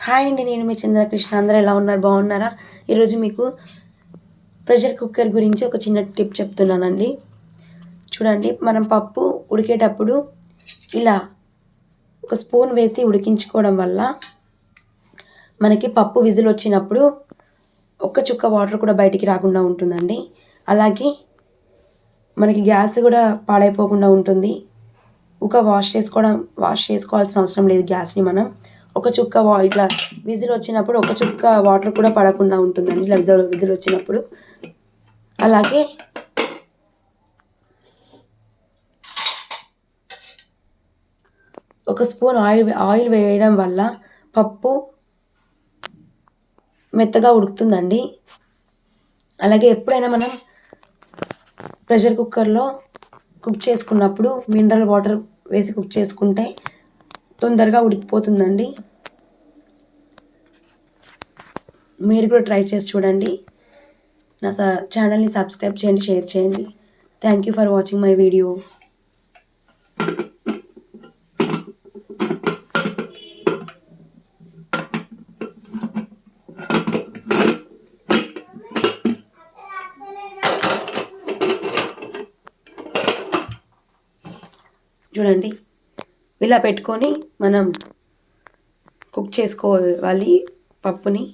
Hi అండి, నేను మీ చంద్రకృష్ణ. అందరూ ఎలా ఉన్నారు? బాగున్నారా? ఈరోజు మీకు ప్రెషర్ కుక్కర్ గురించి ఒక చిన్న టిప్ చెప్తున్నానండి. చూడండి, మనం పప్పు ఉడికేటప్పుడు ఇలా ఒక స్పూన్ వేసి ఉడికించుకోవడం వల్ల మనకి పప్పు విజిల్ వచ్చినప్పుడు ఒక్క చుక్క వాటర్ కూడా బయటికి రాకుండా ఉంటుందండి. అలాగే మనకి గ్యాస్ కూడా పాడైపోకుండా ఉంటుంది. వాష్ చేసుకోవాల్సిన అవసరం లేదు గ్యాస్ని. మనం ఒక చుక్క ఇట్లా విజిల్ వచ్చినప్పుడు ఒక చుక్క వాటర్ కూడా పడకుండా ఉంటుందండి ఇట్లా విజిల్ వచ్చినప్పుడు. అలాగే ఒక స్పూన్ ఆయిల్ వేయడం వల్ల పప్పు మెత్తగా ఉడుకుతుందండి. అలాగే ఎప్పుడైనా మనం ప్రెషర్ కుక్కర్లో కుక్ చేసుకున్నప్పుడు మినరల్ వాటర్ వేసి కుక్ చేసుకుంటే తొందరగా ఉడికిపోతుందండి. మీరు కూడా ట్రై చేసి చూడండి. నా ఛానల్ని సబ్స్క్రైబ్ చేయండి, షేర్ చేయండి. Thank you for watching my video. చూడండి, ఇలా పెట్టుకొని మనం కుక్ చేసుకోవాలి పప్పుని.